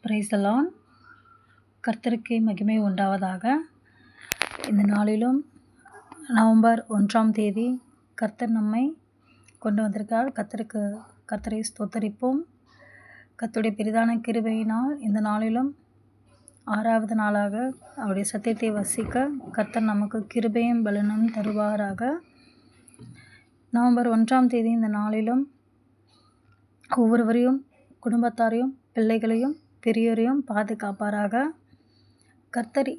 Praise the Lord. கர்த்தருக்கே மகிமை உண்டாவதாக. இந்த நாளிலும் நவம்பர் 1ஆம் தேதி கர்த்தர் நம்மை கொண்டு வந்திருக்கிறார். கர்த்தரை ஸ்தோத்தரிப்போம். கர்த்தருடைய பெரிதான கிருபையினால் இந்த நாளிலும் 6வது நாளாக அவருடைய சத்தியத்தை வசிக்க கர்த்தர் நமக்கு கிருபையும் பலனும் தருவாராக. நவம்பர் 1ஆம் தேதி இந்த நாளிலும் ஒவ்வொருவரையும், குடும்பத்தாரையும், பிள்ளைகளையும், பெரியோரையும் பாதுகாப்பாராக. கர்த்தர்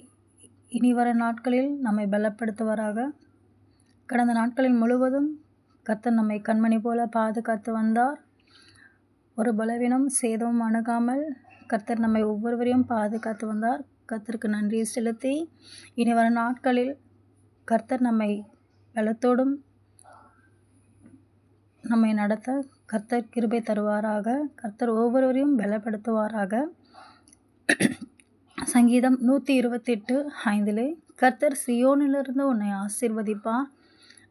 இனி வர நாட்களில் நம்மை பலப்படுத்துவாராக. கடந்த நாட்களில் முழுவதும் கர்த்தர் நம்மை கண்மணி போல பாதுகாத்து வந்தார். ஒரு பலவீனம் சேதமும் அணுகாமல் கர்த்தர் நம்மை ஒவ்வொருவரையும் பாதுகாத்து வந்தார். கர்த்தருக்கு நன்றி செலுத்தி இனி வர நாட்களில் கர்த்தர் நம்மை பலத்தோடும் நம்மை நடத்த கர்த்தர் கிருபை தருவாராக. கர்த்தர் ஒவ்வொருவரையும் பலப்படுத்துவாராக. சங்கீதம் 128:5 கர்த்தர் சியோனிலிருந்து உன்னை ஆசீர்வதிப்பார்.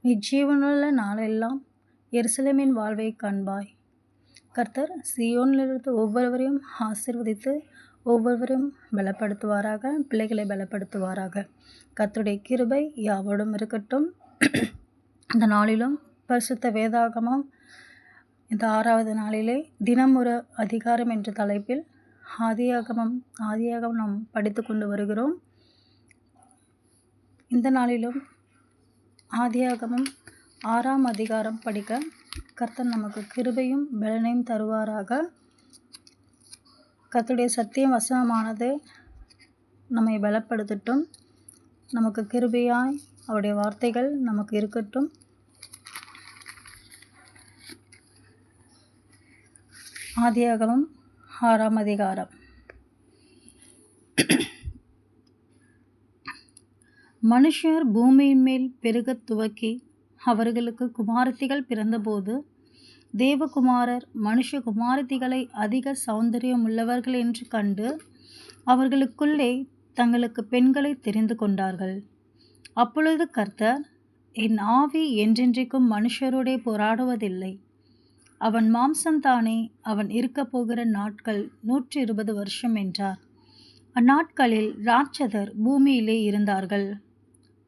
நீ ஜீவனுள்ள நாளெல்லாம் எருசலேமின் வாழ்வை காண்பாய். கர்த்தர் சியோனிலிருந்து ஒவ்வொருவரையும் ஆசீர்வதித்து ஒவ்வொருவரையும் பலப்படுத்துவாராக. பிள்ளைகளை பலப்படுத்துவாராக. கர்த்தருடைய கிருபை யாவோடும் இருக்கட்டும். இந்த நாளிலும் பரிசுத்த வேதாகமம் இந்த 6வது நாளிலே தினம் ஒரு அதிகாரம் என்ற தலைப்பில் ஆதியாகமம் நாம் படித்து கொண்டு வருகிறோம். இந்த நாளிலும் ஆதியாகமம் 6ஆம் அதிகாரம் படிக்க கர்த்தர் நமக்கு கிருபையும் பலனையும் தருவாராக. கர்த்தருடைய சத்தியம் வசனமானது நம்மை பலப்படுத்தட்டும். நமக்கு கிருபையாய் அவருடைய வார்த்தைகள் நமக்கு இருக்கட்டும். ஆதியாகமம் 6ஆம் அதிகாரம். மனுஷர் பூமியின் மேல் பெருகத் துவக்கி அவர்களுக்கு குமாரத்திகள் பிறந்தபோது தேவகுமாரர் மனுஷகுமாரத்திகளை அதிக சௌந்தரியம் உள்ளவர்கள் என்று கண்டு அவர்களுக்குள்ளே தங்களுக்கு பெண்களை தெரிந்து கொண்டார்கள். அப்பொழுது கர்த்தர், என் ஆவி என்றென்றைக்கும் மனுஷரோடே போராடுவதில்லை. அவன் மாம்சம்தானே, அவன் இருக்கப் போகிற நாட்கள் 120 வருஷம் என்றார். அந்நாட்களில் ராட்சதர் பூமியிலே இருந்தார்கள்.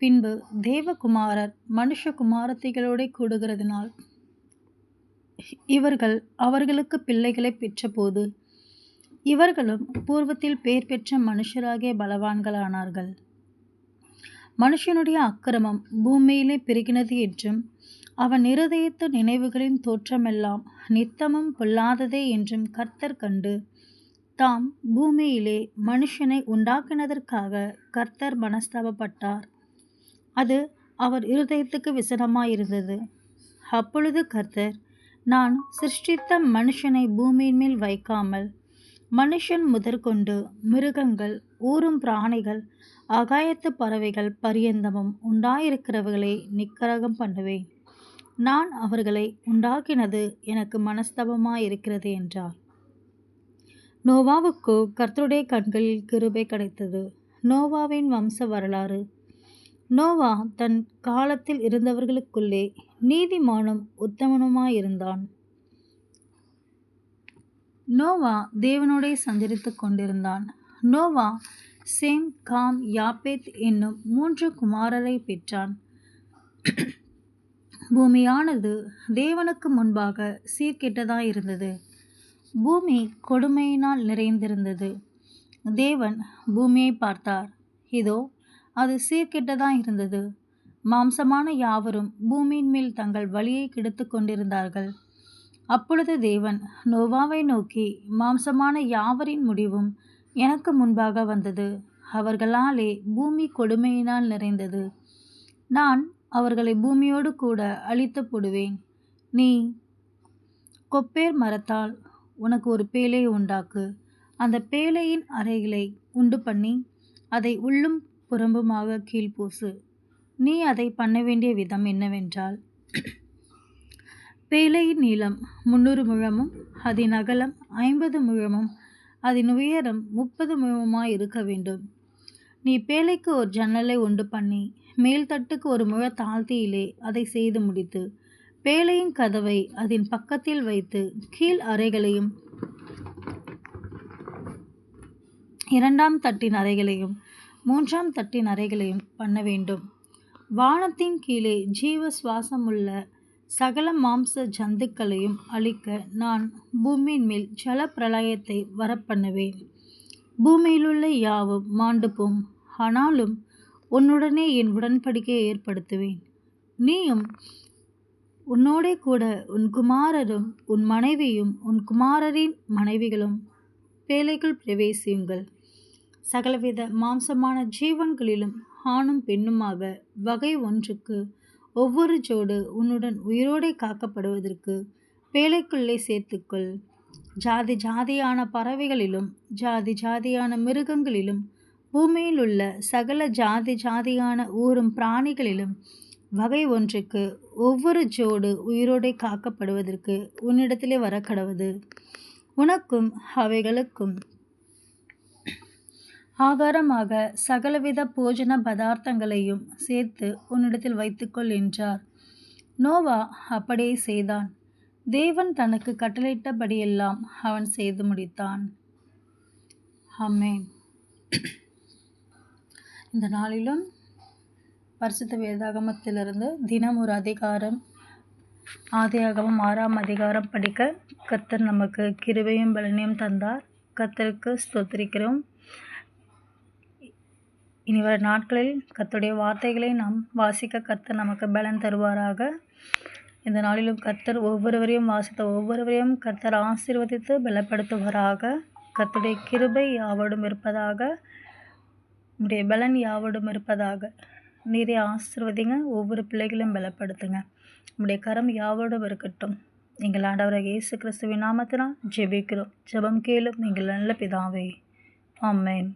பின்பு தேவகுமாரர் மனுஷகுமாரத்திகளோட கூடுகிறதினால் இவர்கள் அவர்களுக்கு பிள்ளைகளை பெற்றபோது இவர்களும் பூர்வத்தில் பேர் பெற்ற மனுஷராகிய பலவான்களானார்கள். மனுஷனுடைய அக்கிரமம் பூமியிலே பெருகினது என்றும் அவன் இருதயத்து நினைவுகளின் தோற்றமெல்லாம் நித்தமும் பொல்லாததே என்றும் கர்த்தர் கண்டு தாம் பூமியிலே மனுஷனை உண்டாக்கினதற்காக கர்த்தர் மனஸ்தாபப்பட்டார். அது அவர் இருதயத்துக்கு விசனமாயிருந்தது. அப்பொழுது கர்த்தர், நான் சிருஷ்டித்த மனுஷனை பூமியின் மேல் வைக்காமல் மனுஷன் முதற்கொண்டு மிருகங்கள், ஊரும் பிராணிகள், ஆகாயத்து பறவைகள் பரியந்தமும் உண்டாயிருக்கிறவர்களை நிக்கிரகம் பண்ணுவேன். நான் அவர்களை உண்டாக்கினது எனக்கு மனஸ்தாபமாயிருக்கிறது என்றார். நோவாவுக்கோ கர்த்தருடைய கண்களில் கிருபை கிடைத்தது. நோவாவின் வம்ச வரலாறு. நோவா தன் காலத்தில் இருந்தவர்களுக்குள்ளே நீதிமானும் உத்தமனுமாயிருந்தான். நோவா தேவனோடே சஞ்சரித்து கொண்டிருந்தான். நோவா சேம், காம், யாப்பேத் என்னும் 3 குமாரரை பெற்றான். பூமியானது தேவனுக்கு முன்பாக சீர்கெட்டதாயிருந்தது. பூமி கொடுமையினால் நிறைந்திருந்தது. தேவன் பூமியை பார்த்தார். இதோ அது சீர்கெட்டதாயிருந்தது. மாம்சமான யாவரும் பூமியின் மேல் தங்கள் வழியை கெடுத்து கொண்டிருந்தார்கள். அப்பொழுது தேவன் நோவாவை நோக்கி, மாம்சமான யாவரின் முடிவும் எனக்கு முன்பாக வந்தது. அவர்களாலே பூமி கொடுமையினால் நிறைந்தது. நான் அவர்களை பூமியோடு கூட அழித்து போடுவேன். நீ கொப்பேர் மரத்தால் உனக்கு ஒரு பேழை உண்டாக்கு. அந்த பேழையின் அறைகளை உண்டு பண்ணி அதை உள்ளும் புறம்புமாக கீழ்பூசு. நீ அதை பண்ண வேண்டிய விதம் என்னவென்றால், பேழையின் நீளம் 300 முழமும் அதன் அகலம் 50 முழமும் அதன் உயரம் 30 முழமுமாய் இருக்க வேண்டும். நீ பேழைக்கு ஒரு ஜன்னலை உண்டு பண்ணி மேல் தட்டுக்கு 1 முழ தாழ்த்தியிலே அதை செய்து முடித்து பேழையின் கதவை அதன் பக்கத்தில் வைத்து கீழ் அறைகளையும் 2ஆம் தட்டின் அறைகளையும் 3ஆம் தட்டின் அறைகளையும் பண்ண வேண்டும். வானத்தின் கீழே ஜீவ சுவாசமுள்ள சகல மாம்ச ஜந்துக்களையும் அழிக்க நான் பூமியின் மேல் ஜல பிரளயத்தை வரப்பண்ணுவேன். பூமியிலுள்ள யாவும் மாண்டு போம். ஆனாலும் உன்னுடனே என் உடன்படிக்கையை ஏற்படுத்துவேன். நீயும் உன்னோடே கூட உன் குமாரரும் உன் மனைவியும் உன் குமாரரின் மனைவிகளும் பேழைக்குள் பிரவேசியுங்கள். சகலவித மாம்சமான ஜீவன்களிலும் ஆணும் பெண்ணுமாக வகை ஒன்றுக்கு ஒவ்வொரு ஜோடு உன்னுடன் உயிரோடே காக்கப்படுவதற்கு பேழைக்குள்ளே சேர்த்துக்கொள். ஜாதி ஜாதியான பறவைகளிலும் ஜாதி ஜாதியான மிருகங்களிலும் பூமியில் உள்ள சகல ஜாதி ஜாதியான ஊரும் பிராணிகளிலும் வகை ஒன்றுக்கு ஒவ்வொரு ஜோடு உயிரோடே காக்கப்படுவதற்கு உன்னிடத்திலே வரக்கடவது. உனக்கும் அவைகளுக்கும் ஆகாரமாக சகலவித போஜன பதார்த்தங்களையும் சேர்த்து உன்னிடத்தில் வைத்துக்கொள் என்றார். நோவா அப்படியே செய்தான். தேவன் தனக்கு கட்டளையிட்டபடியெல்லாம் அவன் செய்து முடித்தான். ஆமென். இந்த நாளிலும் பரிசுத்த வேதாகமத்திலிருந்து தினம் ஒரு அதிகாரம், ஆதியாகமம் 6ஆம் அதிகாரம் படிக்க கர்த்தர் நமக்கு கிருபையும் பலனையும் தந்தார். கர்த்தருக்கு ஸ்தோத்திரிக்கிறோம். இனி வர நாட்களில் கர்த்தருடைய வார்த்தைகளை நாம் வாசிக்க கர்த்தர் நமக்கு பலன் தருவாராக. இந்த நாளிலும் கர்த்தர் ஒவ்வொருவரையும் வாசித்த ஒவ்வொருவரையும் கர்த்தர் ஆசீர்வதித்து பலப்படுத்துவாராக. கர்த்தருடைய கிருபை யாவோடும் இருப்பதாக, உடைய பலன் யாவோடும் இருப்பதாக. நீரே ஆசீர்வதிங்க, ஒவ்வொரு பிள்ளைகளையும் பலப்படுத்துங்க. உடைய கரம் யாவோடும் இருக்கட்டும். எங்கள் ஆண்டவராகிய இயேசு கிறிஸ்துவின் நாமத்தினால் ஜெபிக்கிறோம். ஜெபம் கேளும் எங்கள் நல்ல பிதாவே. ஆமென்.